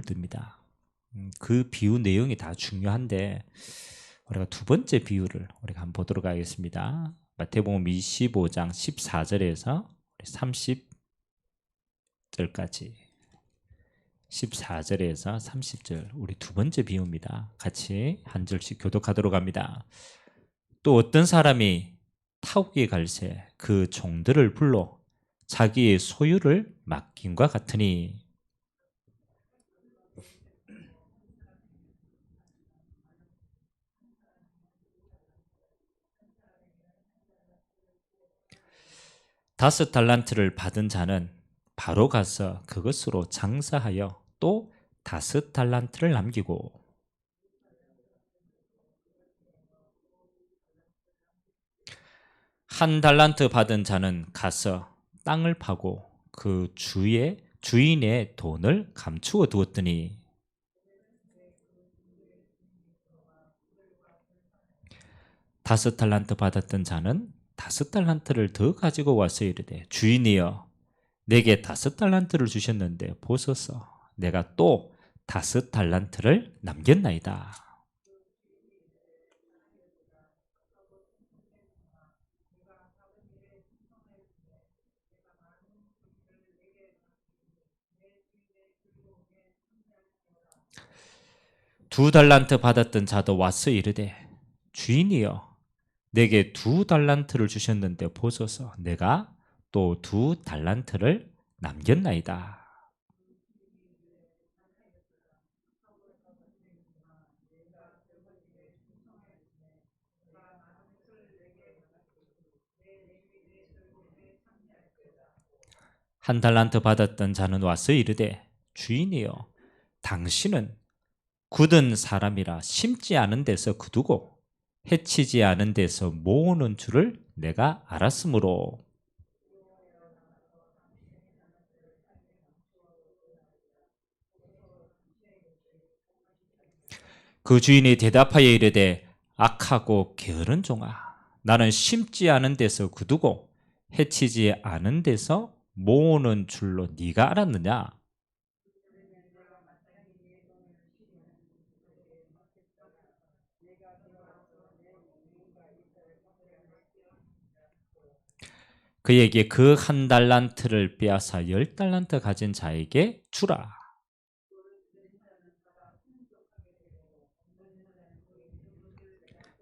비유들입니다. 그 비유 내용이 다 중요한데 우리가 두 번째 비유를 우리가 한번 보도록 하겠습니다. 마태복음 25장 14절에서 30절까지 14절에서 30절 우리 두 번째 비유입니다. 같이 한 절씩 교독하도록 합니다. 또 어떤 사람이 타국에 갈새 그 종들을 불러 자기의 소유를 맡김과 같으니 다섯 달란트를 받은 자는 바로 가서 그것으로 장사하여 또 다섯 달란트를 남기고 한 달란트 받은 자는 가서 땅을 파고 그 주인의 돈을 감추어 두었더니 다섯 달란트 받았던 자는 다섯 달란트를 더 가지고 와서 이르되 주인이여 내게 다섯 달란트를 주셨는데 보소서 내가 또 다섯 달란트를 남겼나이다. 두 달란트 받았던 자도 와서 이르되 주인이여 내게 두 달란트를 주셨는데 보소서 내가 또 두 달란트를 남겼나이다. 한 달란트 받았던 자는 와서 이르되 주인이여 당신은 굳은 사람이라 심지 않은 데서 거두고 해치지 않은 데서 모으는 줄을 내가 알았으므로 그 주인이 대답하여 이르되 악하고 게으른 종아 나는 심지 않은 데서 거두고 해치지 않은 데서 모으는 줄로 네가 알았느냐? 그에게 그 한 달란트를 빼앗아 열 달란트 가진 자에게 주라.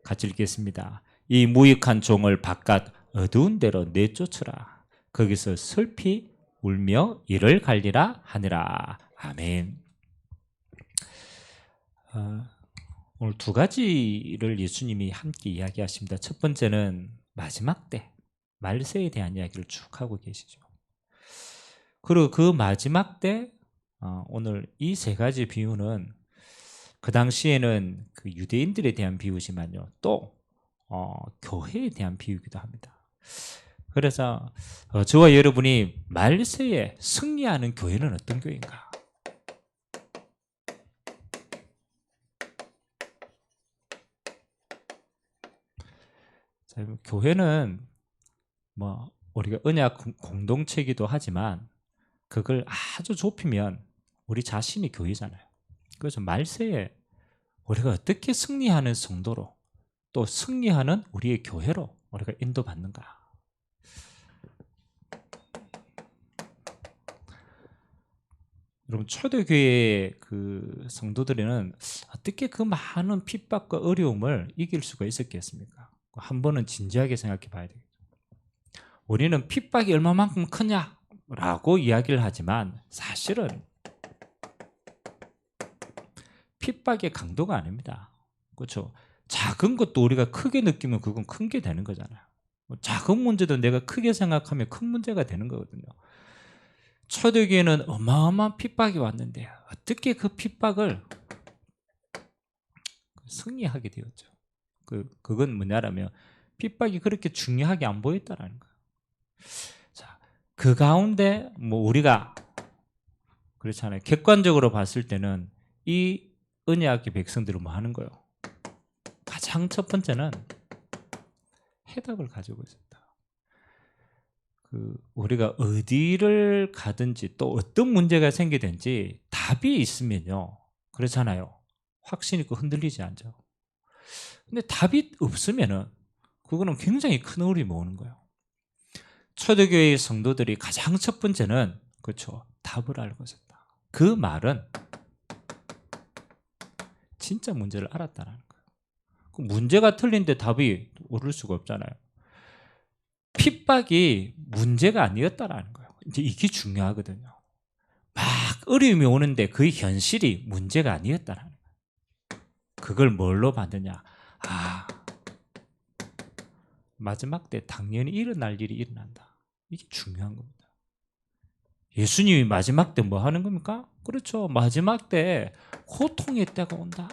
같이 읽겠습니다. 이 무익한 종을 바깥 어두운 데로 내쫓으라. 거기서 슬피 울며 이를 갈리라 하니라. 아멘. 오늘 두 가지를 예수님이 함께 이야기하십니다. 첫 번째는 마지막 때 말세에 대한 이야기를 쭉 하고 계시죠. 그리고 그 마지막 때 오늘 이 세 가지 비유는 그 당시에는 그 유대인들에 대한 비유지만요, 또 교회에 대한 비유이기도 합니다. 그래서 저와 여러분이 말세에 승리하는 교회는 어떤 교회인가? 자, 교회는 뭐 우리가 언약 공동체이기도 하지만 그걸 아주 좁히면 우리 자신이 교회잖아요. 그래서 말세에 우리가 어떻게 승리하는 성도로 또 승리하는 우리의 교회로 우리가 인도받는가? 여러분 초대교회 그 성도들에는 어떻게 그 많은 핍박과 어려움을 이길 수가 있었겠습니까? 한 번은 진지하게 생각해 봐야 되겠죠. 우리는 핍박이 얼마만큼 크냐라고 이야기를 하지만 사실은 핍박의 강도가 아닙니다. 그렇죠? 작은 것도 우리가 크게 느끼면 그건 큰 게 되는 거잖아요. 작은 문제도 내가 크게 생각하면 큰 문제가 되는 거거든요. 초대교회는 어마어마한 핍박이 왔는데 어떻게 그 핍박을 승리하게 되었죠. 그건 뭐냐라면 핍박이 그렇게 중요하게 안 보였다라는 거예요. 자, 그 가운데 뭐 우리가 그렇잖아요. 객관적으로 봤을 때는 이 언약의 백성들은 뭐 하는 거예요? 가장 첫 번째는 해답을 가지고 있었다. 우리가 어디를 가든지 또 어떤 문제가 생기든지 답이 있으면요, 그렇잖아요. 확신 있고 흔들리지 않죠. 근데 답이 없으면은 그거는 굉장히 큰 어려움이 오는 거예요. 초대교회의 성도들이 가장 첫 번째는, 그렇죠, 답을 알고 있었다. 그 말은 진짜 문제를 알았다는 거예요. 그 문제가 틀린데 답이 오를 수가 없잖아요. 핍박이 문제가 아니었다라는 거예요. 이제 이게 중요하거든요. 막 어려움이 오는데 그 현실이 문제가 아니었다라는 거예요. 그걸 뭘로 받느냐? 마지막 때 당연히 일어날 일이 일어난다. 이게 중요한 겁니다. 예수님이 마지막 때 뭐 하는 겁니까? 그렇죠. 마지막 때 고통의 때가 온다.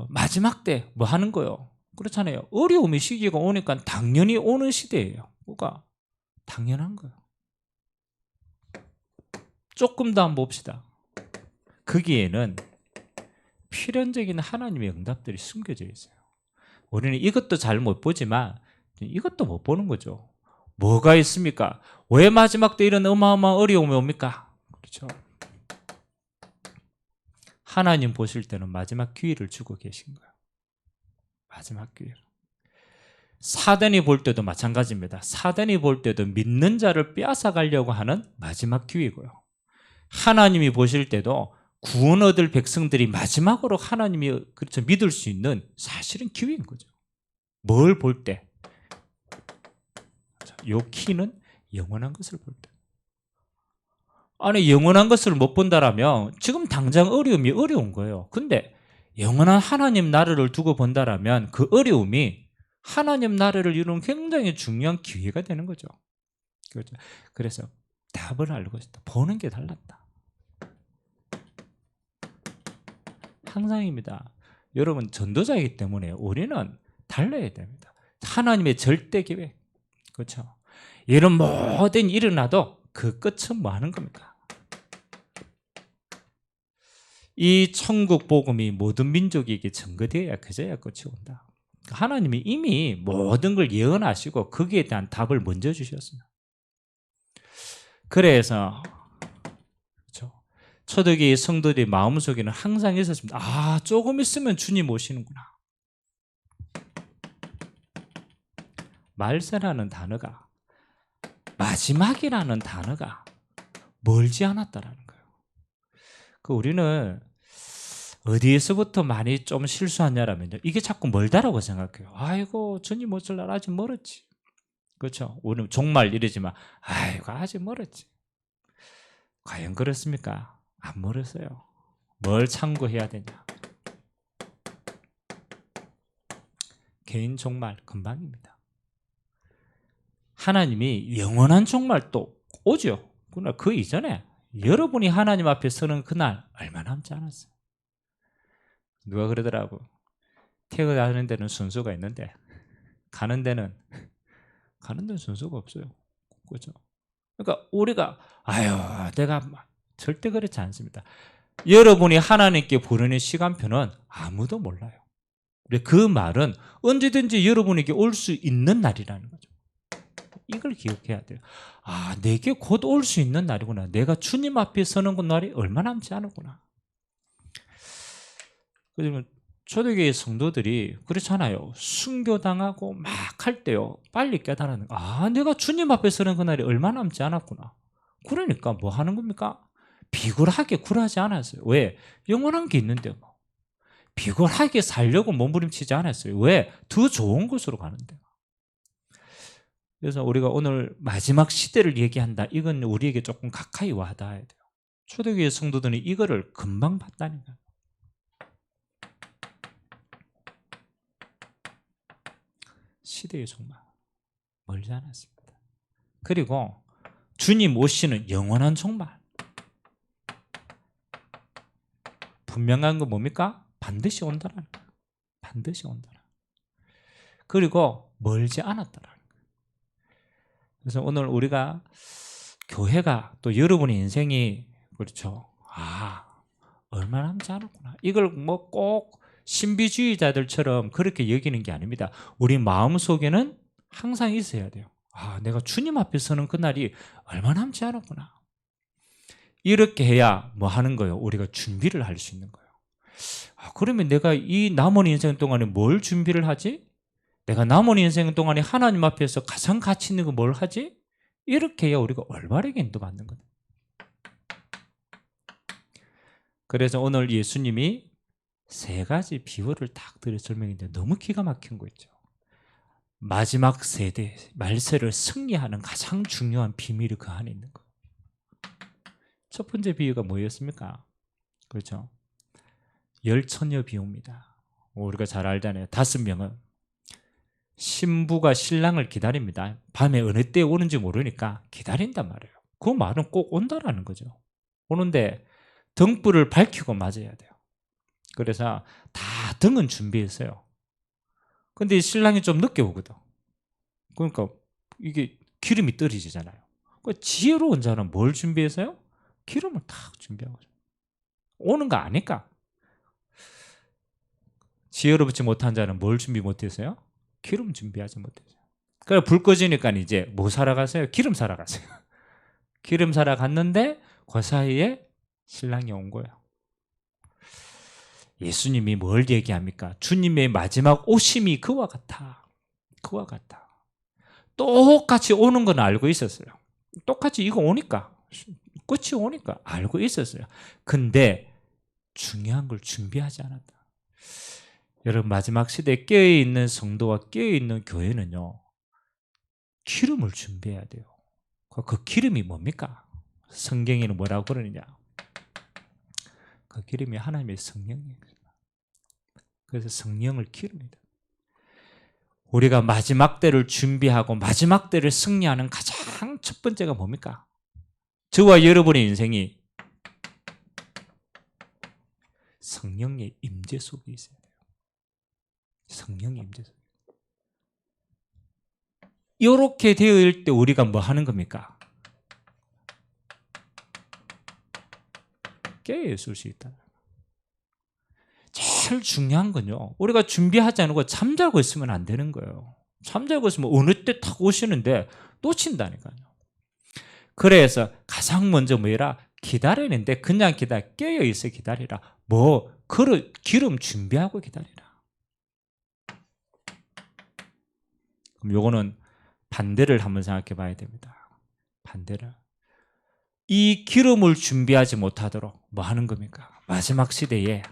마지막 때 뭐 하는 거요? 그렇잖아요. 어려움의 시기가 오니까 당연히 오는 시대예요. 뭐가? 당연한 거예요. 조금 더 한번 봅시다. 거기에는 필연적인 하나님의 응답들이 숨겨져 있어요. 우리는 이것도 잘 못 보지만 이것도 못 보는 거죠. 뭐가 있습니까? 왜 마지막 때 이런 어마어마한 어려움이 옵니까? 그렇죠. 하나님 보실 때는 마지막 기회를 주고 계신 거예요. 마지막 기회를. 사단이 볼 때도 마찬가지입니다. 사단이 볼 때도 믿는 자를 빼앗아 가려고 하는 마지막 기회고요. 하나님이 보실 때도 구원 얻을 백성들이 마지막으로 하나님이, 그렇죠, 믿을 수 있는 사실은 기회인 거죠. 뭘 볼 때? 요 키는 영원한 것을 볼 때. 아니, 영원한 것을 못 본다라면 지금 당장 어려움이 어려운 거예요. 근데 영원한 하나님 나라를 두고 본다라면 그 어려움이 하나님 나라를 이루는 굉장히 중요한 기회가 되는 거죠. 그렇죠. 그래서 답을 알고 있다. 보는 게 달랐다. 항상입니다. 여러분, 전도자이기 때문에 우리는 달라야 됩니다. 하나님의 절대 계획. 그렇죠. 이런 모든 일이 일어나도 그 끝은 뭐 하는 겁니까? 이 천국 복음이 모든 민족에게 전거되어야 그제야 끝이 온다. 하나님이 이미 모든 걸 예언하시고 거기에 대한 답을 먼저 주셨습니다. 그래서 그렇죠, 초대교회 성도들의 마음속에는 항상 있었습니다. 조금 있으면 주님 오시는구나. 말세라는 단어가, 마지막이라는 단어가 멀지 않았다라는 거예요. 우리는 어디에서부터 많이 좀 실수하냐라면요, 이게 자꾸 멀다라고 생각해요. 아이고, 주님 오실 날 아직 멀었지. 그렇죠. 우리는 종말 이러지만 아이고, 아직 멀었지. 과연 그렇습니까? 안 멀었어요. 뭘 참고해야 되냐? 개인 종말 금방입니다. 하나님이 영원한 종말 또 오죠. 그러나 그 이전에 여러분이 하나님 앞에 서는 그날 얼마 남지 않았어요. 누가 그러더라고. 태어나는 데는 순서가 있는데 가는 데는 순서가 없어요. 그렇죠? 그러니까 우리가 내가 절대 그렇지 않습니다. 여러분이 하나님께 부르는 시간표는 아무도 몰라요. 그 말은 언제든지 여러분에게 올 수 있는 날이라는 거죠. 이걸 기억해야 돼요. 내게 곧 올 수 있는 날이구나. 내가 주님 앞에 서는 그 날이 얼마 남지 않았구나. 그러면 초대교회 성도들이 그렇잖아요. 순교당하고 막 할 때요, 빨리 깨달았는 거예요. 내가 주님 앞에 서는 그날이 얼마 남지 않았구나. 그러니까 뭐 하는 겁니까? 비굴하게 굴하지 않았어요. 왜? 영원한 게 있는데 뭐. 비굴하게 살려고 몸부림치지 않았어요. 왜? 더 좋은 곳으로 가는데. 그래서 우리가 오늘 마지막 시대를 얘기한다. 이건 우리에게 조금 가까이 와닿아야 돼요. 초대교회 성도들은 이거를 금방 봤다니까요. 시대의 종말 멀지 않았습니다. 그리고 주님 오시는 영원한 종말, 분명한 건 뭡니까? 반드시 온다라는 거예요. 반드시 온다라는 거예요. 그리고 멀지 않았다라는 거예요. 그래서 오늘 우리가 교회가 또 여러분의 인생이 그렇죠. 얼마 남지 않았구나. 이걸 뭐 꼭 신비주의자들처럼 그렇게 여기는 게 아닙니다. 우리 마음속에는 항상 있어야 돼요. 내가 주님 앞에 서는 그날이 얼마 남지 않았구나. 이렇게 해야 뭐 하는 거예요? 우리가 준비를 할 수 있는 거예요. 그러면 내가 이 남은 인생 동안에 뭘 준비를 하지? 내가 남은 인생 동안에 하나님 앞에서 가장 가치 있는 거 뭘 하지? 이렇게 해야 우리가 올바르게 인도받는 거예요. 그래서 오늘 예수님이 3가지 비유를 딱 드려 설명했는데 너무 기가 막힌 거 있죠. 마지막 세대, 말세를 승리하는 가장 중요한 비밀이 그 안에 있는 거예요. 첫 번째 비유가 뭐였습니까? 그렇죠? 열처녀 비유입니다. 우리가 잘 알잖아요. 5명은 신부가 신랑을 기다립니다. 밤에 어느 때 오는지 모르니까 기다린단 말이에요. 그 말은 꼭 온다라는 거죠. 오는데 등불을 밝히고 맞아야 돼요. 그래서 다 등은 준비했어요. 근데 신랑이 좀 늦게 오거든. 그러니까 이게 기름이 떨어지잖아요. 그러니까 지혜로운 자는 뭘 준비했어요? 기름을 딱 준비하고 오는 거 아니까. 지혜롭지 못한 자는 뭘 준비 못했어요? 기름 준비하지 못했어요. 그래서 불 꺼지니까 이제 뭐 사러 가세요? 기름 사러 가세요. 기름 사러 갔는데 그 사이에 신랑이 온 거예요. 예수님이 뭘 얘기합니까? 주님의 마지막 오심이 그와 같아. 그와 같아. 똑같이 오는 건 알고 있었어요. 똑같이 이거 오니까, 끝이 오니까 알고 있었어요. 근데 중요한 걸 준비하지 않았다. 여러분, 마지막 시대에 깨어있는 성도와 깨어있는 교회는요, 기름을 준비해야 돼요. 그 기름이 뭡니까? 성경에는 뭐라고 그러느냐? 그 기름이 하나님의 성령이에요. 그래서 성령을 기름이다. 우리가 마지막 때를 준비하고 마지막 때를 승리하는 가장 첫 번째가 뭡니까? 저와 여러분의 인생이 성령의 임재 속에 있어야 돼요. 성령의 임재 속에. 이렇게 되어일 때 우리가 뭐 하는 겁니까? 깨어있을 수 있다. 제일 중요한 건요, 우리가 준비하지 않고 잠자고 있으면 안 되는 거예요. 잠자고 있으면 어느 때 탁 오시는데 놓친다니까요. 그래서 가장 먼저 뭐라? 기다리는데 그냥 깨어있어 기다리라. 기름 준비하고 기다리라. 그럼 요거는 반대를 한번 생각해 봐야 됩니다. 반대를. 이 기름을 준비하지 못하도록 뭐 하는 겁니까? 마지막 시대에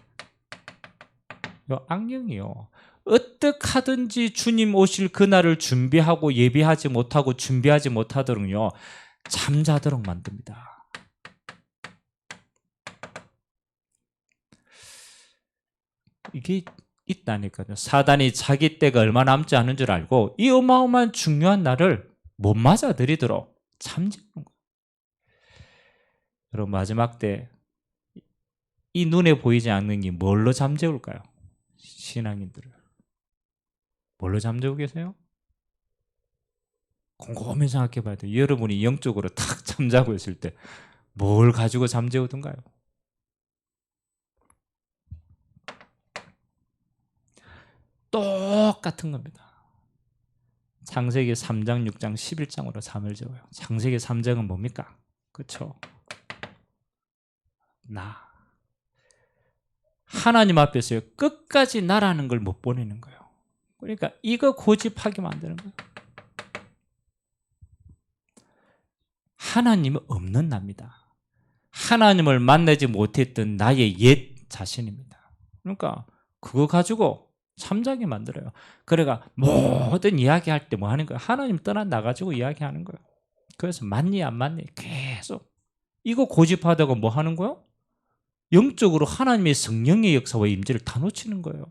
요 악령이요, 어떻게 하든지 주님 오실 그날을 준비하고 예비하지 못하고 준비하지 못하도록요, 잠자도록 만듭니다. 이게 있다니까요. 사단이 자기 때가 얼마 남지 않은 줄 알고 이 어마어마한 중요한 날을 못 맞아들이도록 잠재우는 거예요. 여러분, 마지막 때 이 눈에 보이지 않는 게 뭘로 잠재울까요? 신앙인들을 뭘로 잠재우고 계세요? 곰곰이 생각해 봐야 돼요. 여러분이 영적으로 탁 잠자고 있을 때 뭘 가지고 잠재우던가요? 똑같은 겁니다. 창세기 3장, 6장, 11장으로 잠을 재워요. 창세기 3장은 뭡니까? 그렇죠? 나. 하나님 앞에서요, 끝까지 나라는 걸 못 보내는 거예요. 그러니까 이거 고집하게 만드는 거예요. 하나님은 없는 납니다. 하나님을 만나지 못했던 나의 옛 자신입니다. 그러니까 그거 가지고 잠자게 만들어요. 그래가 모든 이야기할 때 뭐 하는 거예요? 하나님 떠나가지고 이야기하는 거예요. 그래서 맞니 안 맞니 계속 이거 고집하다가 뭐 하는 거예요? 영적으로 하나님의 성령의 역사와 임재를 다 놓치는 거예요.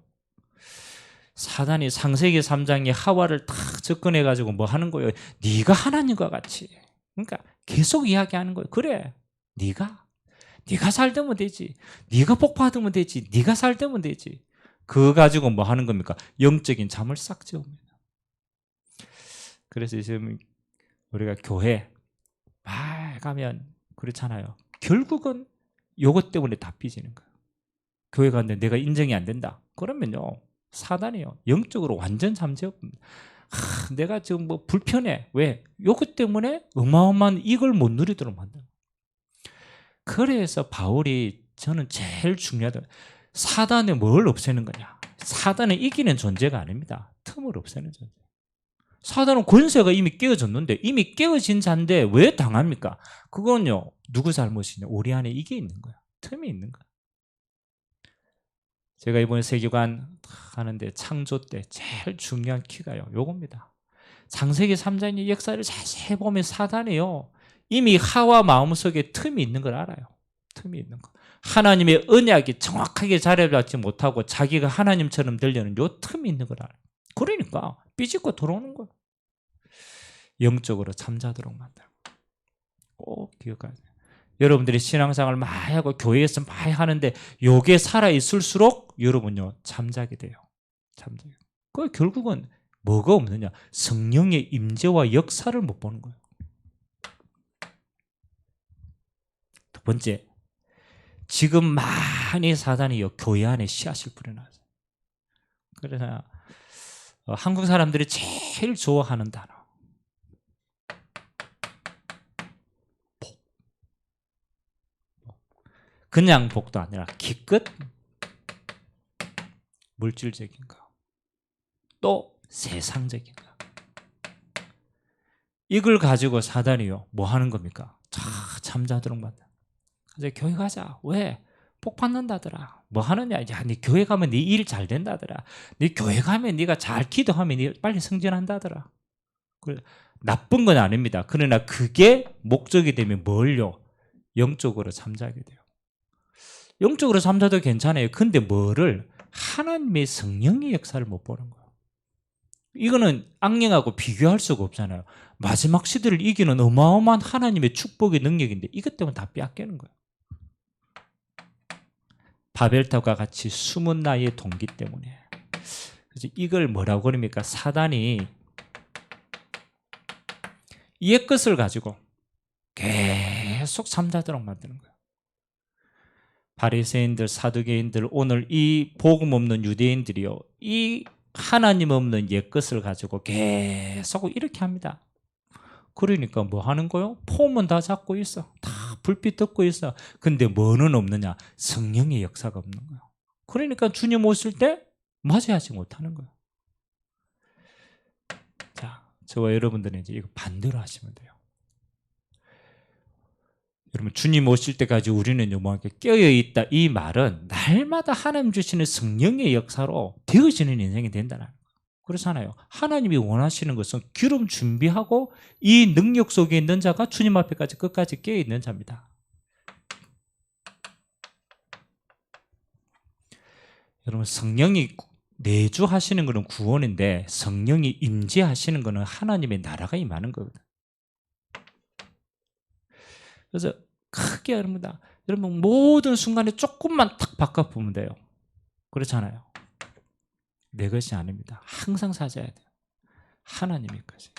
사단이 창세기 3장에 하와를 탁 접근해가지고 뭐 하는 거예요? 네가 하나님과 같이. 그러니까 계속 이야기하는 거예요. 그래, 네가 살되면 되지. 네가 복 받으면 되지. 네가 살되면 되지. 그거 가지고 뭐 하는 겁니까? 영적인 잠을 싹 재웁니다. 그래서 지금 우리가 교회 막 가면 그렇잖아요. 결국은 요것 때문에 다 삐지는 거예요. 교회 갔는데 내가 인정이 안 된다. 그러면요, 사단이요, 영적으로 완전 잠재웁니다. 내가 지금 뭐 불편해. 왜? 요것 때문에 어마어마한 이걸 못 누리도록 만든. 그래서 바울이 저는 제일 중요하다. 사단에 뭘 없애는 거냐? 사단은 이기는 존재가 아닙니다. 틈을 없애는 존재. 사단은 권세가 이미 깨어졌는데, 이미 깨어진 자인데 왜 당합니까? 그건요, 누구 잘못이냐? 우리 안에 이게 있는 거야. 틈이 있는 거야. 제가 이번에 세계관 하는데 창조 때 제일 중요한 키가요, 요겁니다. 창세기 3장의 역사를 자세히 보면 사단이요, 이미 하와 마음속에 틈이 있는 걸 알아요. 틈이 있는 거. 하나님의 언약이 정확하게 자리잡지 못하고 자기가 하나님처럼 되려는 요 틈이 있는 걸 알아요. 그러니까 삐집고 들어오는 거예요. 영적으로 잠자도록 만들고. 꼭 기억하세요. 여러분들이 신앙생활을 많이 하고 교회에서 많이 하는데 요게 살아있을수록 여러분요, 잠자게 돼요. 잠자게. 그 결국은 뭐가 없느냐? 성령의 임재와 역사를 못 보는 거예요. 두 번째, 지금 많이 사단이 교회 안에 씨앗을 뿌려놨어요. 그래서 한국 사람들이 제일 좋아하는 단어, 복. 그냥 복도 아니라 기껏 물질적인 거, 또 세상적인 거. 이걸 가지고 사단이요, 뭐 하는 겁니까? 잠자도록 만다. 그래서 교회 가자. 왜? 복 받는다더라. 뭐 하느냐? 야, 네 교회 가면 네 일 잘 된다더라. 네 교회 가면 네가 잘 기도하면 네 빨리 승진한다더라. 나쁜 건 아닙니다. 그러나 그게 목적이 되면 뭘요? 영적으로 잠자게 돼요. 영적으로 잠자도 괜찮아요. 근데 뭐를? 하나님의 성령의 역사를 못 보는 거예요. 이거는 악령하고 비교할 수가 없잖아요. 마지막 시대를 이기는 어마어마한 하나님의 축복의 능력인데 이것 때문에 다 빼앗기는 거예요. 바벨탑과 같이 숨은 나의 동기 때문에. 그래서 이걸 뭐라고 그럽니까? 사단이 옛것을 가지고 계속 잠자도록 만드는 거예요. 바리새인들, 사두개인들, 오늘 이 복음 없는 유대인들이요, 이 하나님 없는 옛것을 가지고 계속 이렇게 합니다. 그러니까 뭐 하는 거요? 폼은 다 잡고 있어. 다 불빛 덮고 있어. 근데 뭐는 없느냐? 성령의 역사가 없는 거예요. 그러니까 주님 오실 때 맞이하지 못하는 거예요. 자, 저와 여러분들은 이제 이거 반대로 하시면 돼요. 여러분, 주님 오실 때까지 우리는 뭐 깨어있다, 이 말은 날마다 하나님 주시는 성령의 역사로 되어지는 인생이 된다는 거예요. 그렇잖아요. 하나님이 원하시는 것은 기름 준비하고 이 능력 속에 있는 자가 주님 앞에까지 끝까지 깨어있는 자입니다. 여러분, 성령이 내주하시는 것은 구원인데 성령이 임재하시는 것은 하나님의 나라가 임하는 거거든요. 그래서 크게 여러분들, 여러분 모든 순간에 조금만 탁 바꿔보면 돼요. 그렇잖아요. 내 것이 아닙니다. 항상 찾아야 돼요. 하나님의 것이.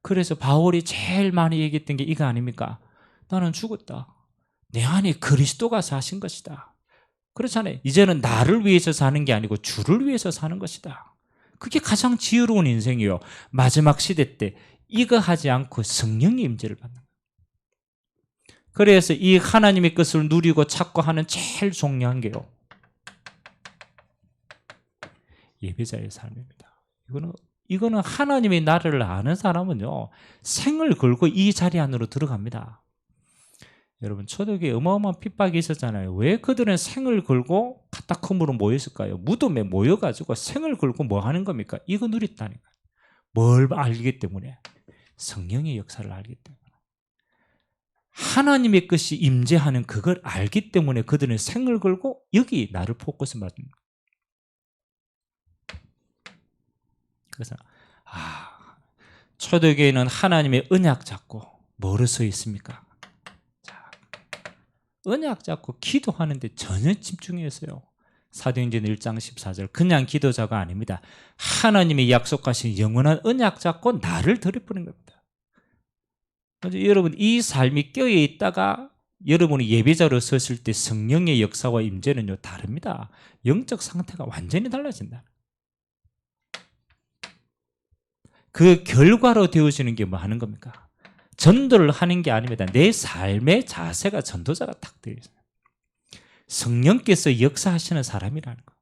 그래서 바울이 제일 많이 얘기했던 게 이거 아닙니까? 나는 죽었다. 내 안에 그리스도가 사신 것이다. 그렇잖아요. 이제는 나를 위해서 사는 게 아니고 주를 위해서 사는 것이다. 그게 가장 지혜로운 인생이에요. 마지막 시대 때 이거 하지 않고 성령의 임재를 받는 거예요. 그래서 이 하나님의 것을 누리고 찾고 하는 제일 중요한 게요, 예배자의 삶입니다. 이거는 하나님의 나라를 아는 사람은요, 생을 걸고 이 자리 안으로 들어갑니다. 여러분, 초대교회에 어마어마한 핍박이 있었잖아요. 왜 그들은 생을 걸고 카타콤으로 모였을까요? 무덤에 모여가지고 생을 걸고 뭐 하는 겁니까? 이거 누렸다니까. 뭘 알기 때문에? 성령의 역사를 알기 때문에. 하나님의 것이 임재하는 그걸 알기 때문에 그들은 생을 걸고 여기 나를 포커스 맞는 거예요. 그래서 초대교회는 하나님의 언약 잡고 뭐로 서 있습니까? 자, 언약 잡고 기도하는데 전혀 집중했어요. 사도행전 1장 14절, 그냥 기도자가 아닙니다. 하나님이 약속하신 영원한 언약 잡고 나를 드려버린 겁니다. 그래서 여러분, 이 삶이 껴있다가 여러분이 예배자로 섰을 때 성령의 역사와 임재는요 다릅니다. 영적 상태가 완전히 달라진다. 그 결과로 되어지는 게 뭐 하는 겁니까? 전도를 하는 게 아닙니다. 내 삶의 자세가 전도자가 딱 되어 있어요. 성령께서 역사하시는 사람이라는 거.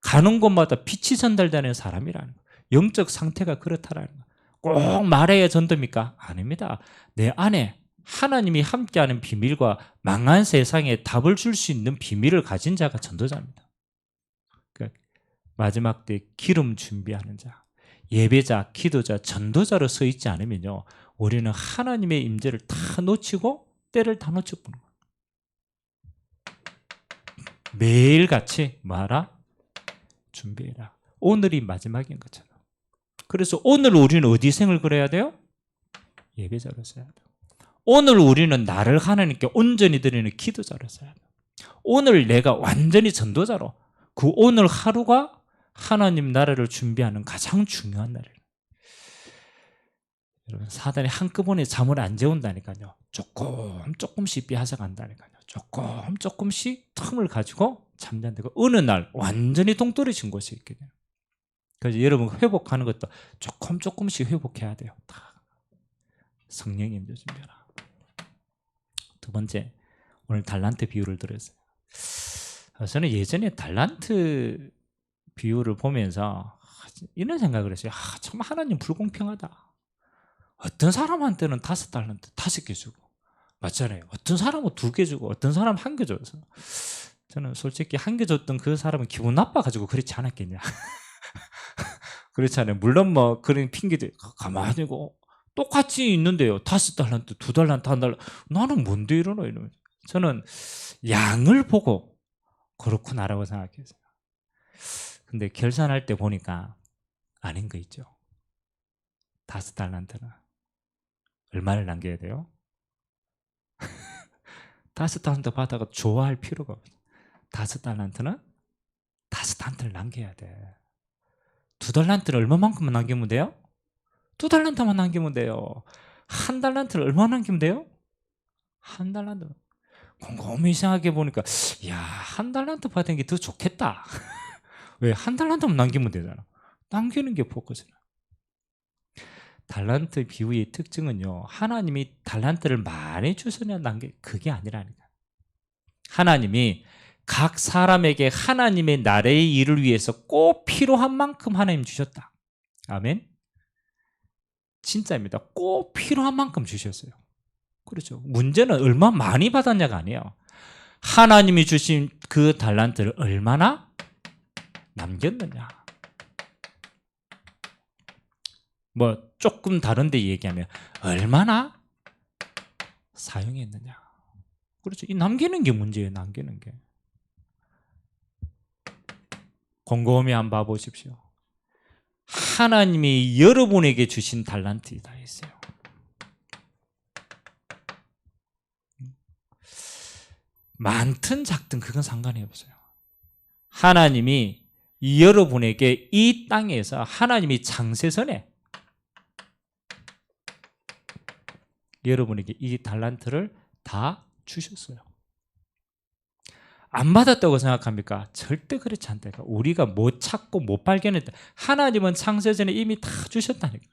가는 곳마다 빛이 전달되는 사람이라는 거. 영적 상태가 그렇다라는 거. 꼭 말해야 전도입니까? 아닙니다. 내 안에 하나님이 함께하는 비밀과 망한 세상에 답을 줄 수 있는 비밀을 가진 자가 전도자입니다. 그러니까 마지막 때 기름 준비하는 자, 예배자, 기도자, 전도자로 서 있지 않으면요, 우리는 하나님의 임재를 다 놓치고 때를 다 놓쳐보는 거예요. 매일같이 뭐하라? 준비해라. 오늘이 마지막인 것처럼. 그래서 오늘 우리는 어디 생을 그려야 돼요? 예배자로 써야 돼요. 오늘 우리는 나를 하나님께 온전히 드리는 기도자로 써야 돼요. 오늘 내가 완전히 전도자로, 그 오늘 하루가 하나님 나라를 준비하는 가장 중요한 날이에요. 여러분, 사단이 한꺼번에 잠을 안 재운다니까요. 조금씩 빼앗아간다니까요. 조금씩 틈을 가지고 잠잔다고 어느 날 완전히 동떨어진 곳이 있게 돼요. 그래서 여러분 회복하는 것도 조금씩 회복해야 돼요. 다 성령의 임재 준비하라. 두 번째, 오늘 달란트 비유를 들었어요. 저는 예전에 달란트 비유를 보면서 이런 생각을 했어요. 참 하나님 불공평하다. 어떤 사람한테는 5달란트 5개 주고, 맞잖아요. 어떤 사람은 2개 주고, 어떤 사람은 1개 줘서, 저는 솔직히 1개 줬던 그 사람은 기분 나빠가지고 그렇지 않았겠냐. 그렇잖아요. 물론 뭐 그런 핑계들 가만히 있고 똑같이 있는데요. 5달란트, 2달란트, 1달란트. 나는 뭔데 이러노 이러면서. 저는 양을 보고 그렇구나라고 생각했어요. 근데 결산할 때 보니까 아닌 거 있죠. 5달란트는 얼마를 남겨야 돼요? 5달란트 받아가 좋아할 필요가 없어요. 5달란트는 5달란트를 남겨야 돼. 2달란트를 얼마만큼만 남기면 돼요? 2달란트만 남기면 돼요. 1달란트를 얼마 남기면 돼요? 1달란트. 곰곰이 생각해 보니까, 야, 1달란트 받은 게 더 좋겠다. 왜? 1달란트만 남기면 되잖아. 남기는 게 포커스나. 달란트 비유의 특징은요, 하나님이 달란트를 많이 주시냐는 게 그게 아니라니까. 하나님이 각 사람에게 하나님의 나라의 일을 위해서 꼭 필요한 만큼 하나님 주셨다. 아멘. 진짜입니다. 꼭 필요한 만큼 주셨어요. 그렇죠. 문제는 얼마 많이 받았냐가 아니에요. 하나님이 주신 그 달란트를 얼마나 남겼느냐. 뭐 조금 다른데 얘기하면 얼마나 사용했느냐. 그렇죠. 이 남기는 게 문제예요. 남기는 게. 곰곰이 한번 봐보십시오. 하나님이 여러분에게 주신 달란트 다 있어요. 많든 작든 그건 상관이 없어요. 하나님이 여러분에게 이 땅에서 하나님이 창세전에 여러분에게 이 달란트를 다 주셨어요. 안 받았다고 생각합니까? 절대 그렇지 않다니까. 우리가 못 찾고 못 발견했다. 하나님은 창세전에 이미 다 주셨다니까.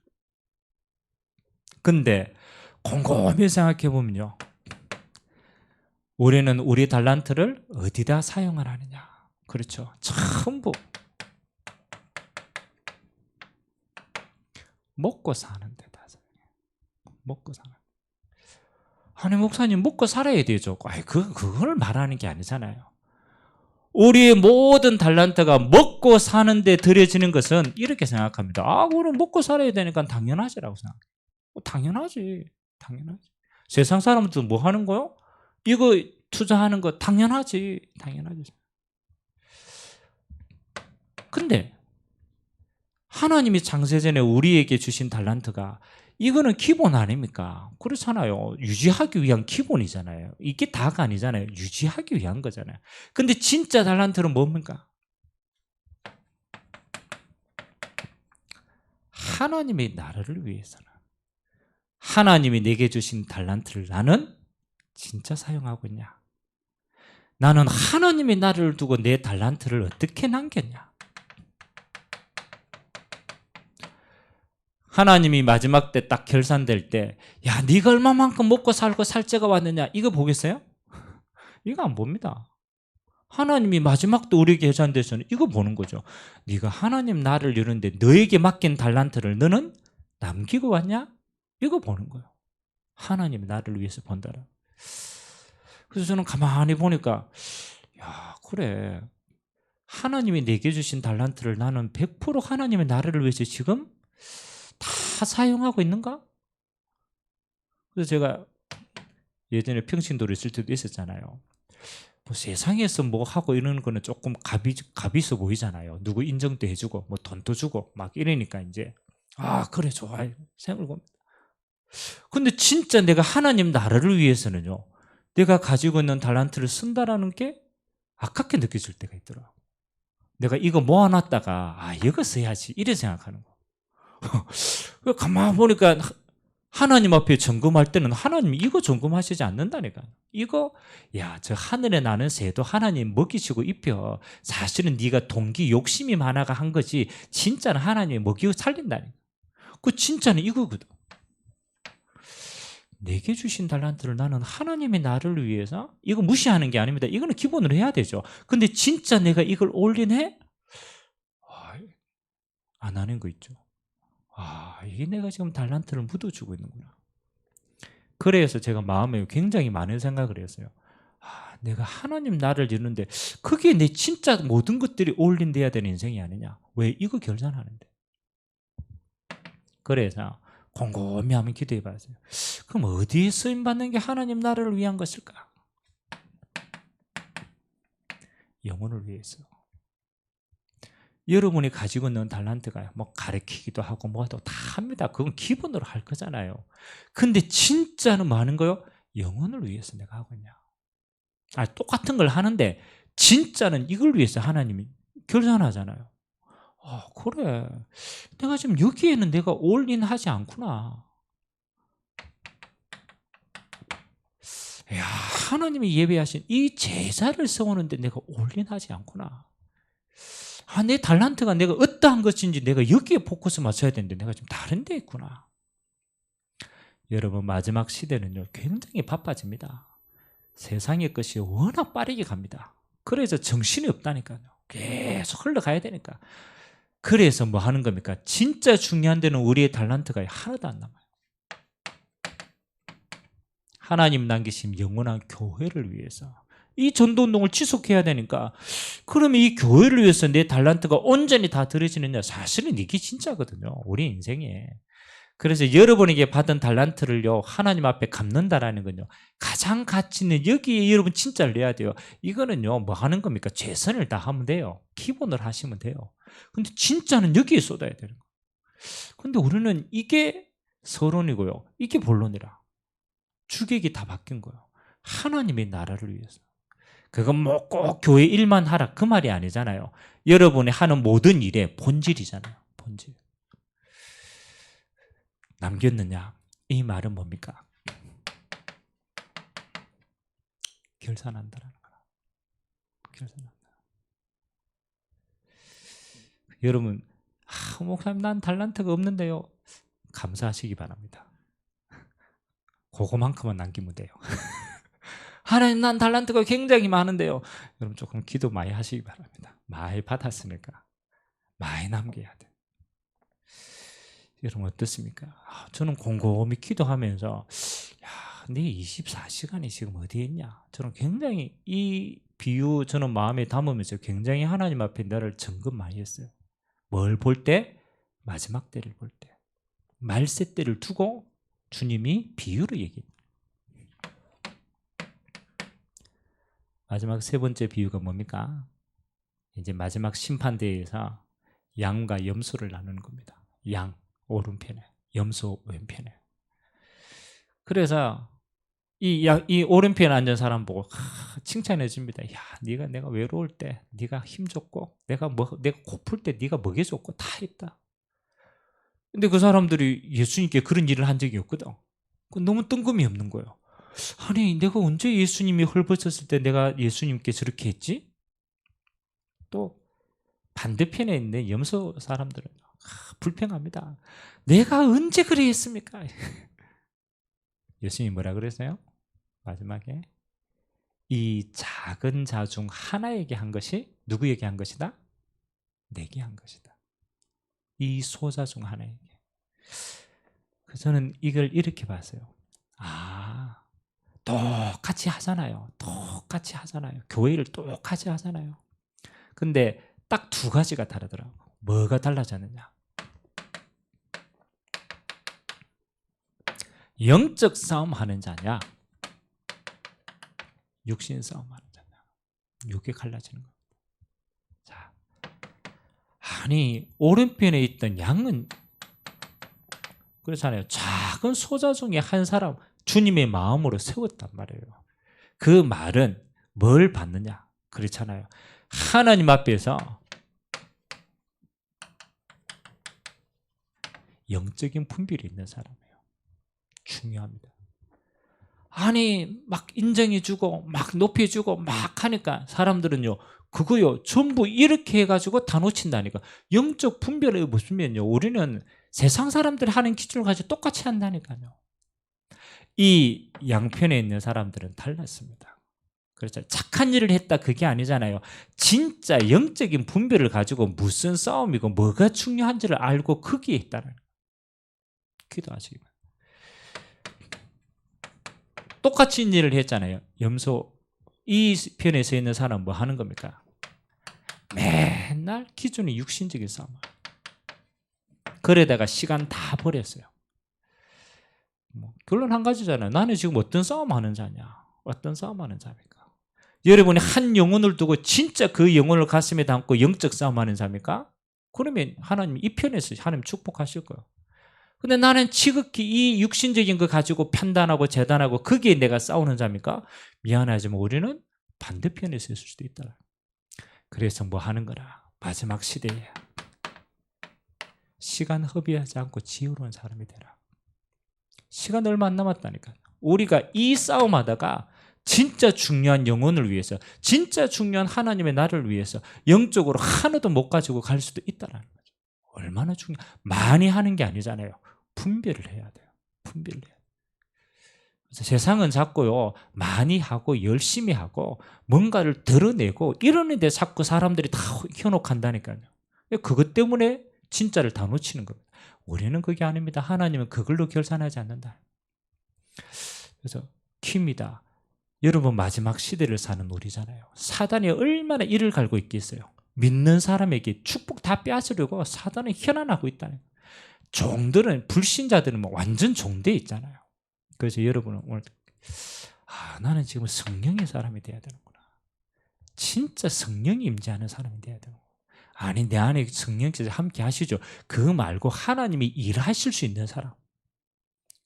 근데 곰곰이 생각해 보면요, 우리는 우리 달란트를 어디다 사용을 하느냐. 그렇죠. 전부 먹고 사는 데다 사용해요. 먹고 사는. 아니 목사님 먹고 살아야 되죠. 그걸 말하는 게 아니잖아요. 우리의 모든 달란트가 먹고 사는데 들여지는 것은 이렇게 생각합니다. 우리는 먹고 살아야 되니까 당연하지라고 생각해요. 당연하지. 세상 사람들은 뭐 하는 거요? 이거 투자하는 거 당연하지. 근데 하나님이 창세전에 우리에게 주신 달란트가 이거는 기본 아닙니까? 그렇잖아요. 유지하기 위한 기본이잖아요. 이게 다가 아니잖아요. 유지하기 위한 거잖아요. 근데 진짜 달란트는 뭡니까? 하나님의 나라를 위해서는 하나님이 내게 주신 달란트를 나는 진짜 사용하고 있냐? 나는 하나님의 나라를 두고 내 달란트를 어떻게 남겼냐? 하나님이 마지막 때 딱 결산될 때, 야, 네가 얼마만큼 먹고 살고 살째가 왔느냐, 이거 보겠어요? 이거 안 봅니다. 하나님이 마지막 때 우리 계산대에서는 이거 보는 거죠. 네가 하나님 나를 이루는데 너에게 맡긴 달란트를 너는 남기고 왔냐? 이거 보는 거예요. 하나님이 나를 위해서 본다라. 그래서 저는 가만히 보니까, 야, 그래, 하나님이 내게 주신 달란트를 나는 100% 하나님의 나라를 위해서 지금 다 사용하고 있는가? 그래서 제가 예전에 평신도로 있을 때도 있었잖아요. 뭐 세상에서 뭐 하고 이러는 거는 조금 값이 있어 보이잖아요. 누구 인정도 해주고 뭐 돈도 주고 막 이러니까 이제 그래 좋아요 생각을 봅니다. 근데 진짜 내가 하나님 나라를 위해서는요, 내가 가지고 있는 달란트를 쓴다라는 게 아깝게 느껴질 때가 있더라고요. 내가 이거 모아놨다가 이거 써야지 이래 생각하는 거. 가만 보니까 하나님 앞에 점검할 때는 하나님이 이거 점검하시지 않는다니까. 이거 저 하늘에 나는 새도 하나님 먹이시고 입혀. 사실은 네가 동기 욕심이 많아가 한 거지 진짜는 하나님이 먹이고 살린다니까. 그 진짜는 이거거든. 내게 주신 달란트를 나는 하나님의 나를 위해서, 이거 무시하는 게 아닙니다. 이거는 기본으로 해야 되죠. 근데 진짜 내가 이걸 올인해? 안 하는 거 있죠. 이게 내가 지금 달란트를 묻어주고 있는구나. 그래서 제가 마음에 굉장히 많은 생각을 했어요. 내가 하나님 나를 이루는데 그게 내 진짜 모든 것들이 올인돼야 되는 인생이 아니냐. 왜 이거 결산하는데. 그래서 곰곰이 한번 기도해 봤어요. 그럼 어디에 쓰임받는 게 하나님 나라를 위한 것일까? 영혼을 위해서. 여러분이 가지고 있는 달란트가 뭐 가르치기도 하고 뭐도 다 합니다. 그건 기본으로 할 거잖아요. 근데 진짜는 뭐 하는 거요? 영혼을 위해서 내가 하고 있냐. 똑같은 걸 하는데 진짜는 이걸 위해서 하나님이 결산하잖아요. 그래, 내가 지금 여기에는 내가 올인하지 않구나. 하나님이 예배하신 이 제사를 세우는데 내가 올인하지 않구나. 내 달란트가 내가 어떠한 것인지 내가 여기에 포커스 맞춰야 되는데 내가 지금 다른 데 있구나. 여러분, 마지막 시대는요 굉장히 바빠집니다. 세상의 것이 워낙 빠르게 갑니다. 그래서 정신이 없다니까요. 계속 흘러가야 되니까. 그래서 뭐 하는 겁니까? 진짜 중요한 데는 우리의 달란트가 하나도 안 남아요. 하나님 남기신 영원한 교회를 위해서 이 전도운동을 지속해야 되니까, 그러면 이 교회를 위해서 내 달란트가 온전히 다 들어지느냐? 사실은 이게 진짜거든요, 우리 인생에. 그래서 여러분에게 받은 달란트를요 하나님 앞에 갚는다라는 건요, 가장 가치 있는 여기에 여러분 진짜를 내야 돼요. 이거는요 뭐 하는 겁니까? 최선을 다하면 돼요. 기본을 하시면 돼요. 근데 진짜는 여기에 쏟아야 되는 거예요. 근데 우리는 이게 서론이고요, 이게 본론이라 주객이 다 바뀐 거예요. 하나님의 나라를 위해서. 그건 뭐 꼭 교회 일만 하라 그 말이 아니잖아요. 여러분이 하는 모든 일의 본질이잖아요. 본질. 남겼느냐? 이 말은 뭡니까? 결산한다라는 거라. 결산한다. 여러분, 목사님 난 달란트가 없는데요. 감사하시기 바랍니다. 그거만큼만 남기면 돼요. 하나님 난 달란트가 굉장히 많은데요. 여러분 조금 기도 많이 하시기 바랍니다. 많이 받았으니까 많이 남겨야 돼. 여러분 어떻습니까? 저는 곰곰이 기도하면서 내 24시간이 지금 어디에 있냐? 저는 굉장히 이 비유 저는 마음에 담으면서 굉장히 하나님 앞에 나를 점검 많이 했어요. 뭘 볼 때? 마지막 때를 볼 때. 말세 때를 두고 주님이 비유를 얘기해요. 마지막 세 번째 비유가 뭡니까? 이제 마지막 심판대에서 양과 염소를 나누는 겁니다. 양 오른편에, 염소 왼편에. 그래서 이 오른편에 앉은 사람 보고 칭찬해 줍니다. 네가 내가 외로울 때 네가 힘줬고 내가 고플 때 네가 먹여줬고 다 했다. 근데 그 사람들이 예수님께 그런 일을 한 적이 없거든. 너무 뜬금이 없는 거예요. 아니 내가 언제 예수님이 헐벗었을 때 내가 예수님께 저렇게 했지? 또 반대편에 있는 염소 사람들은 불평합니다. 내가 언제 그래 했습니까? 예수님이 뭐라 그랬어요? 마지막에 이 작은 자 중 하나에게 한 것이 누구에게 한 것이다? 내게 한 것이다. 이 소자 중 하나에게. 그래서 저는 이걸 이렇게 봤어요. 똑같이 하잖아요. 똑같이 하잖아요. 교회를 똑같이 하잖아요. 근데 딱 두 가지가 다르더라고. 뭐가 달라졌느냐? 영적 싸움 하는 자냐? 육신 싸움 하는 자냐? 이게 갈라지는 겁니다. 자, 아니 오른편에 있던 양은 그렇잖아요. 작은 소자 중에 한 사람 주님의 마음으로 세웠단 말이에요. 그 말은 뭘 받느냐? 그렇잖아요. 하나님 앞에서 영적인 분별이 있는 사람이에요. 중요합니다. 아니 막 인정해주고 막 높여주고 막 하니까 사람들은요 그거요 전부 이렇게 해가지고 다 놓친다니까. 영적 분별을 보시면요 우리는 세상 사람들이 하는 기준을 가지고 똑같이 한다니까요. 이 양편에 있는 사람들은 달랐습니다. 그렇죠. 착한 일을 했다 그게 아니잖아요. 진짜 영적인 분별을 가지고 무슨 싸움이고 뭐가 중요한지를 알고 거기에 있다는 거예요. 기도하시기 바랍니다. 똑같이 일을 했잖아요. 염소 이 편에 서 있는 사람은 뭐 하는 겁니까? 맨날 기준이 육신적인 싸움. 그러다가 시간 다 버렸어요. 결론 한 가지잖아요. 나는 지금 어떤 싸움 하는 자냐? 어떤 싸움 하는 자입니까? 여러분이 한 영혼을 두고 진짜 그 영혼을 가슴에 담고 영적 싸움 하는 자입니까? 그러면 하나님 이 편에서 하나님 축복하실 거예요. 근데 나는 지극히 이 육신적인 거 가지고 판단하고 재단하고 거기에 내가 싸우는 자입니까? 미안하지만 우리는 반대편에 있을 수도 있다. 그래서 뭐 하는 거라? 마지막 시대에 시간 허비하지 않고 지혜로운 사람이 되라. 시간 얼마 안 남았다니까요. 우리가 이 싸움하다가 진짜 중요한 영혼을 위해서 진짜 중요한 하나님의 나를 위해서 영적으로 하나도 못 가지고 갈 수도 있다는 거죠. 얼마나 많이 하는 게 아니잖아요. 분별을 해야 돼요. 분별을 해야 돼요. 그래서 세상은 자꾸요 많이 하고 열심히 하고 뭔가를 드러내고 이러는데 자꾸 사람들이 다 현혹한다니까요. 그것 때문에 진짜를 다 놓치는 겁니다. 우리는 그게 아닙니다. 하나님은 그걸로 결산하지 않는다. 그래서 킵니다. 여러분 마지막 시대를 사는 우리잖아요. 사단이 얼마나 이를 갈고 있겠어요. 믿는 사람에게 축복 다 빼앗으려고 사단은 현안하고 있다는 거예요. 종들은 불신자들은 뭐 완전 종돼 있잖아요. 그래서 여러분은 오늘 나는 지금 성령의 사람이 돼야 되는구나. 진짜 성령이 임재하는 사람이 돼야 되는구나. 아니 내 안에 성령께서 함께 하시죠. 그거 말고 하나님이 일하실 수 있는 사람.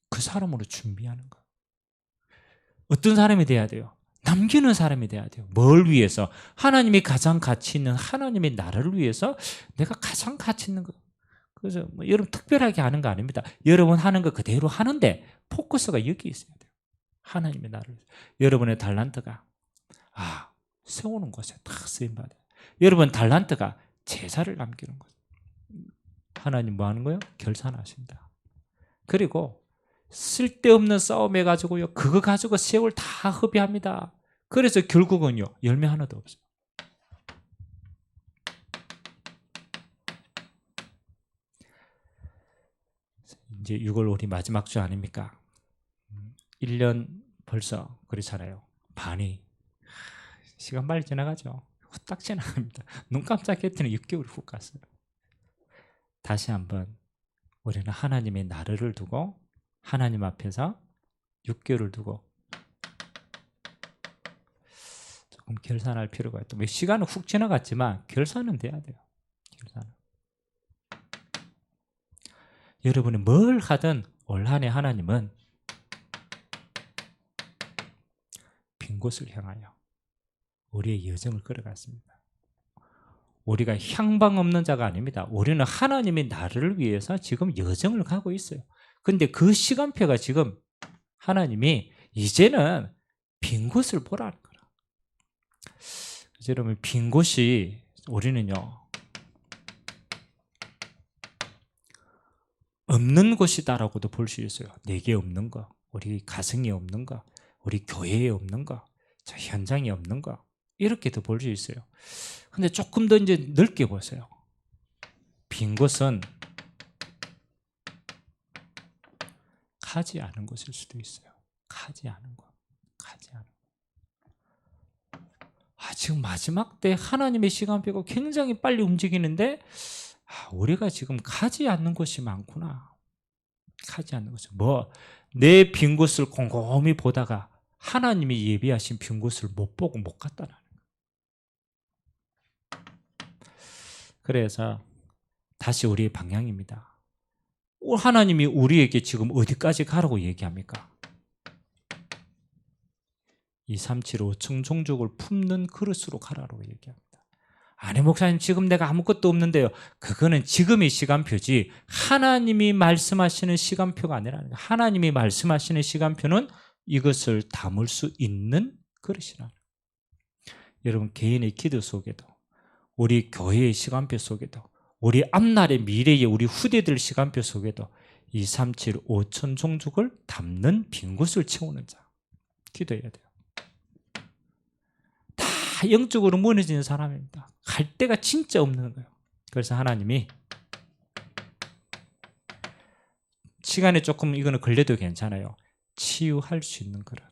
그 사람으로 준비하는 거. 어떤 사람이 돼야 돼요? 남기는 사람이 돼야 돼요. 뭘 위해서? 하나님이 가장 가치 있는 하나님의 나라를 위해서 내가 가장 가치 있는 거. 그래서 뭐 여러분 특별하게 하는 거 아닙니다. 여러분 하는 거 그대로 하는데 포커스가 여기 있어야 돼요. 하나님의 나라를 위해서. 여러분의 달란트가 세우는 곳에 딱 쓰임받아요. 여러분 달란트가 제사를 남기는 것. 하나님 뭐 하는 거예요? 결산하신다. 그리고 쓸데없는 싸움 해가지고요 그거 가지고 세월 다 허비합니다. 그래서 결국은요 열매 하나도 없어요. 이제 6월 우리 마지막 주 아닙니까? 1년 벌써 그렇잖아요. 반이 시간 빨리 지나가죠. 후딱 지나갑니다. 눈 깜짝했더니 6개월이 훅 갔어요. 다시 한번 우리는 하나님의 나라를 두고 하나님 앞에서 6개월을 두고 조금 결산할 필요가 있다. 시간은 훅 지나갔지만 결산은 돼야 돼요. 결산은. 여러분이 뭘 하든 올 한 해 하나님은 빈 곳을 향하여 우리의 여정을 끌어갔습니다. 우리가 향방 없는 자가 아닙니다. 우리는 하나님의 나라를 위해서 지금 여정을 가고 있어요. 근데 그 시간표가 지금 하나님이 이제는 빈 곳을 보라는 거라. 여러분 빈 곳이 우리는요 없는 것이다라고도 볼 수 있어요. 내게 없는 거, 우리 가정에 없는 거, 우리 교회에 없는 거, 저 현장에 없는 거, 이렇게도 볼 수 있어요. 근데 조금 더 이제 넓게 보세요. 빈 곳은 가지 않은 것일 수도 있어요. 가지 않은 것. 가지 않은 것. 지금 마지막 때 하나님의 시간표가 굉장히 빨리 움직이는데 우리가 지금 가지 않는 것이 많구나. 가지 않는 것이 내 빈 곳을 곰곰이 보다가 하나님이 예비하신 빈 곳을 못 보고 못 갔다라는 거예요. 그래서 다시 우리의 방향입니다. 하나님이 우리에게 지금 어디까지 가라고 얘기합니까? 2, 3, 7, 5층 종족을 품는 그릇으로 가라고 얘기합니다. 아니 목사님 지금 내가 아무것도 없는데요. 그거는 지금의 시간표지 하나님이 말씀하시는 시간표가 아니라는 거예요. 하나님이 말씀하시는 시간표는 이것을 담을 수 있는 그릇이라는 거예요. 여러분 개인의 기도 속에도 우리 교회의 시간표 속에도 우리 앞날의 미래의 우리 후대들 시간표 속에도 2, 3, 7, 5천 종족을 담는 빈 곳을 채우는 자 기도해야 돼요. 다 영적으로 무너지는 사람입니다. 갈 데가 진짜 없는 거예요. 그래서 하나님이 시간에 조금 이거는 걸려도 괜찮아요. 치유할 수 있는 그릇.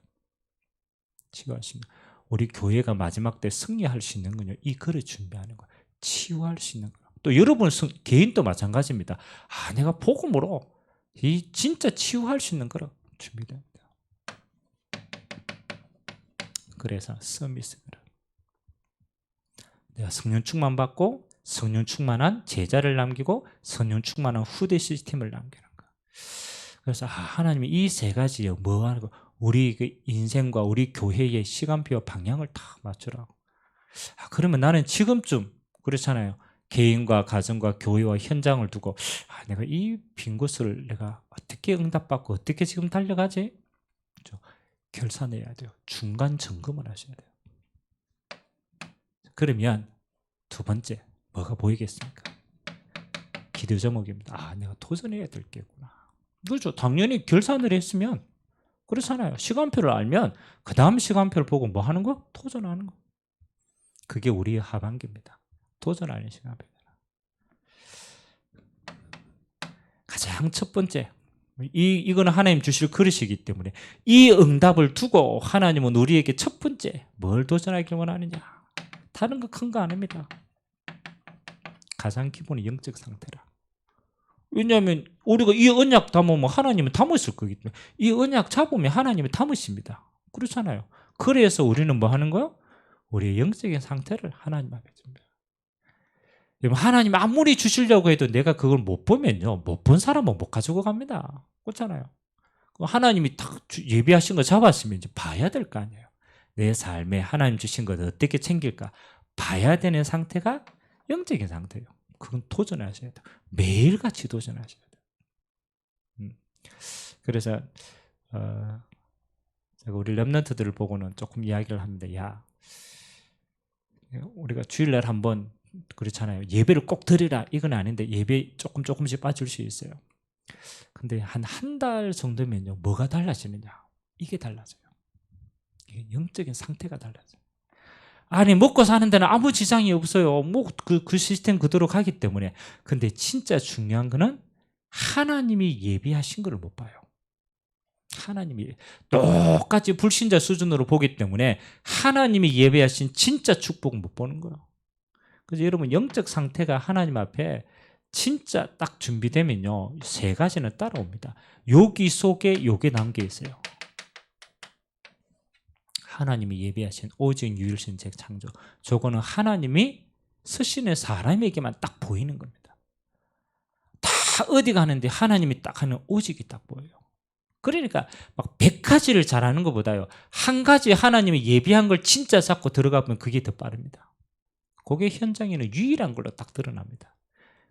치유할 수 있는. 우리 교회가 마지막 때 승리할 수 있는 건요. 이 그릇 준비하는 거예요. 치유할 수 있는 거예요. 또 여러분 개인도 마찬가지입니다. 내가 복음으로 이 진짜 치유할 수 있는 그릇 준비됩니다. 그래서 서비스 그릇. 내가 성령 충만 받고 성령 충만한 제자를 남기고 성령 충만한 후대 시스템을 남기는 거. 그래서 하나님이 이 세 가지요. 뭐 하는 거? 우리 그 인생과 우리 교회의 시간표와 방향을 다 맞추라고. 그러면 나는 지금쯤 그렇잖아요. 개인과 가정과 교회와 현장을 두고 내가 이 빈 곳을 내가 어떻게 응답받고 어떻게 지금 달려가지? 결산해야 돼요. 중간 점검을 하셔야 돼요. 그러면 두 번째 뭐가 보이겠습니까? 기도 제목입니다. 내가 도전해야 될 게구나. 그렇죠. 당연히 결산을 했으면 그렇잖아요. 시간표를 알면 그 다음 시간표를 보고 뭐 하는 거? 도전하는 거. 그게 우리의 하반기입니다. 도전하는 시간표입니다. 가장 첫 번째 이거는 하나님 주실 그릇이기 때문에 이 응답을 두고 하나님은 우리에게 첫 번째 뭘 도전하길 원하느냐? 다른 거 큰 거 아닙니다. 가장 기본이 영적 상태라. 왜냐하면 우리가 이 언약 담으면 하나님은 담으실 거기 때문에 이 언약 잡으면 하나님이 담으십니다. 그렇잖아요. 그래서 우리는 뭐 하는 거예요? 우리의 영적인 상태를 하나님 앞에 줍니다. 하나님 아무리 주시려고 해도 내가 그걸 못 보면요. 못 본 사람은 못 가지고 갑니다. 그렇잖아요. 하나님이 딱 예비하신 거 잡았으면 이제 봐야 될 거 아니에요. 내 삶에 하나님 주신 것 어떻게 챙길까 봐야 되는 상태가 영적인 상태예요. 그건 도전하셔야 돼요. 매일같이 도전하셔야 돼요. 그래서 제가 우리 렘넌트들을 보고는 조금 이야기를 합니다. 우리가 주일날 한번 그렇잖아요. 예배를 꼭 드리라 이건 아닌데 예배 조금씩 빠질 수 있어요. 근데 한 달 정도면요. 뭐가 달라지느냐? 이게 달라져요. 이게 영적인 상태가 달라져요. 먹고 사는 데는 아무 지장이 없어요. 그 시스템 그대로 가기 때문에. 근데 진짜 중요한 거는 하나님이 예비하신 거를 못 봐요. 하나님이 똑같이 불신자 수준으로 보기 때문에 하나님이 예배하신 진짜 축복은 못 보는 거예요. 그래서 여러분 영적 상태가 하나님 앞에 진짜 딱 준비되면요. 세 가지는 따라옵니다. 여기 속에 요게 담겨 있어요. 하나님이 예비하신 오직 유일신 재창조. 저거는 하나님이 쓰시는 사람에게만 딱 보이는 겁니다. 다 어디 가는데 하나님이 딱 하는 오직이 딱 보여요. 그러니까 막 100가지를 잘하는 것보다요. 한 가지 하나님이 예비한 걸 진짜 잡고 들어가면 그게 더 빠릅니다. 그게 현장에는 유일한 걸로 딱 드러납니다.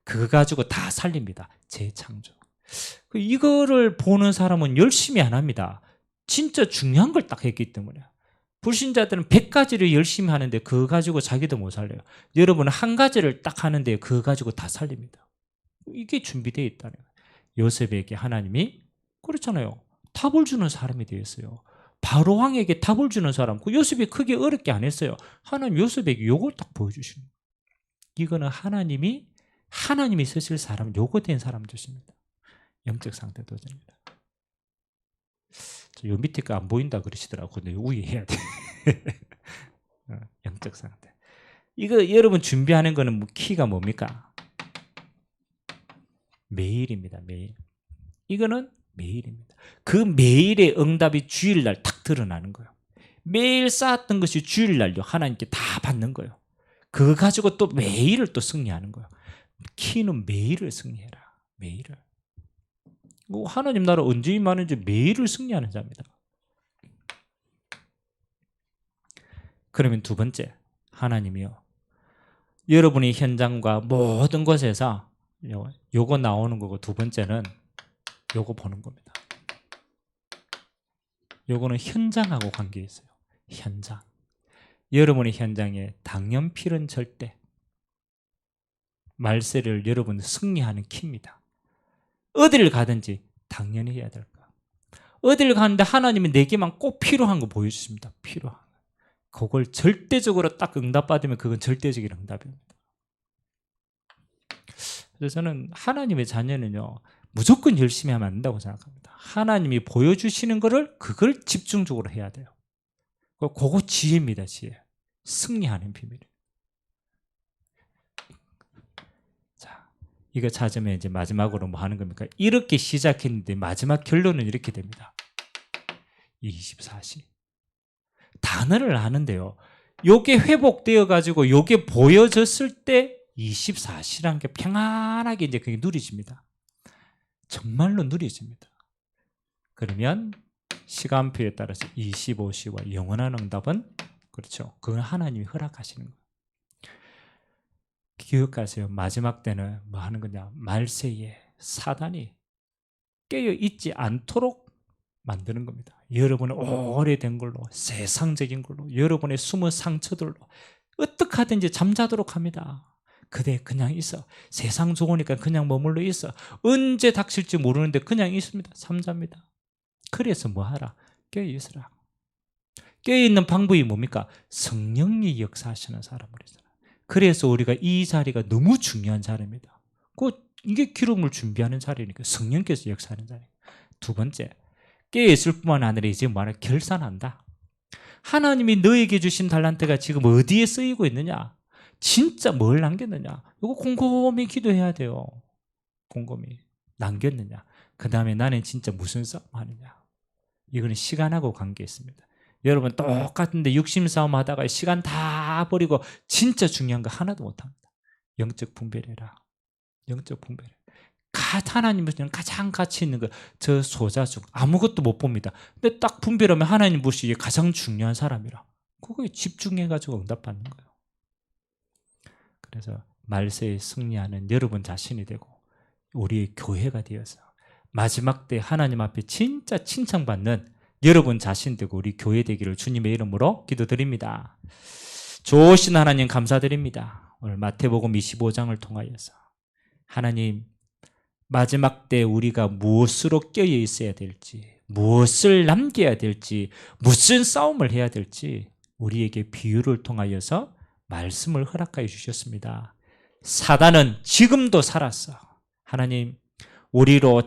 그거 가지고 다 살립니다. 재창조. 이거를 보는 사람은 열심히 안 합니다. 진짜 중요한 걸 딱 했기 때문에. 불신자들은 100가지를 열심히 하는데 그거 가지고 자기도 못 살려요. 여러분은 한 가지를 딱 하는데 그거 가지고 다 살립니다. 이게 준비되어 있다는 거예요. 요셉에게 하나님이 그렇잖아요. 답을 주는 사람이 되었어요. 바로 왕에게 답을 주는 사람. 그 요셉이 크게 어렵게 안 했어요. 하나님 요셉에게 요걸 딱 보여주시는 거예요. 이거는 하나님이 쓰실 사람, 요거된 사람 주십니다. 영적 상태 도전입니다. 요 밑에 거 안 보인다 그러시더라고. 근데 위에 해야 돼. 영적 상태. 이거 여러분 준비하는 거는 키가 뭡니까? 매일입니다. 매일. 이거는 매일입니다. 그 매일의 응답이 주일날 탁 드러나는 거예요. 매일 쌓았던 것이 주일날요 하나님께 다 받는 거예요. 그거 가지고 또 매일을 또 승리하는 거예요. 키는 매일을 승리해라. 매일을. 하나님 나라 언제 임하는지 매일을 승리하는 자입니다. 그러면 두 번째, 하나님이요. 여러분이 현장과 모든 곳에서 요거 나오는 거고, 두 번째는 요거 보는 겁니다. 요거는 현장하고 관계 있어요. 현장. 여러분의 현장에 당연필은 절대 말세를 여러분 승리하는 키입니다. 어디를 가든지 당연히 해야 될 거. 어디를 가는데 하나님이 내게만 꼭 필요한 거 보여주십니다. 필요한 거. 그걸 절대적으로 딱 응답받으면 그건 절대적인 응답입니다. 그래서 저는 하나님의 자녀는요, 무조건 열심히 하면 안 된다고 생각합니다. 하나님이 보여주시는 거를 그걸 집중적으로 해야 돼요. 그거 지혜입니다. 지혜. 승리하는 비밀. 자, 이거 찾으면 이제 마지막으로 뭐 하는 겁니까? 이렇게 시작했는데 마지막 결론은 이렇게 됩니다. 24시. 단어를 아는데요. 요게 회복되어 가지고 요게 보여졌을 때 24시라는 게 평안하게 이제 그게 누리집니다. 정말로 누리집니다. 그러면 시간표에 따라서 25시와 영원한 응답은 그렇죠. 그건 하나님이 허락하시는 거예요. 기억하세요. 마지막 때는 뭐 하는 거냐? 말세에 사단이 깨어 있지 않도록 만드는 겁니다. 여러분의 오래된 걸로, 세상적인 걸로, 여러분의 숨은 상처들로 어떻게 하든지 잠자도록 합니다. 그대 그냥 있어. 세상 좋으니까 그냥 머물러 있어. 언제 닥칠지 모르는데 그냥 있습니다. 잠잡니다. 그래서 뭐 하라? 깨어 있으라. 깨어 있는 방법이 뭡니까? 성령이 역사하시는 사람으로 있어라. 그래서 우리가 이 자리가 너무 중요한 자리입니다. 이게 기름을 준비하는 자리니까 성령께서 역사하는 자리. 두 번째, 깨어있을 뿐만 아니라 이제 뭐하나 결산한다. 하나님이 너에게 주신 달란트가 지금 어디에 쓰이고 있느냐? 진짜 뭘 남겼느냐? 이거 곰곰이 기도해야 돼요. 곰곰이 남겼느냐? 그 다음에 나는 진짜 무슨 싸움 하느냐? 이거는 시간하고 관계 있습니다. 여러분 똑같은데 육심 싸움 하다가 시간 다 버리고 진짜 중요한 거 하나도 못합니다. 영적 분별해라. 영적 분별. 하나님은 가장 가치 있는 거, 저 소자 중 아무것도 못 봅니다. 근데 딱 분별하면 하나님 보시기에 가장 중요한 사람이라. 그거에 집중해가지고 응답받는 거예요. 그래서 말세에 승리하는 여러분 자신이 되고 우리의 교회가 되어서 마지막 때 하나님 앞에 진짜 칭찬받는 여러분 자신 되고 우리 교회 되기를 주님의 이름으로 기도드립니다. 좋으신 하나님 감사드립니다. 오늘 마태복음 25장을 통하여서 하나님 마지막 때 우리가 무엇으로 껴여 있어야 될지, 무엇을 남겨야 될지, 무슨 싸움을 해야 될지 우리에게 비유를 통하여서 말씀을 허락하여 주셨습니다. 사단은 지금도 살았어. 하나님, 우리로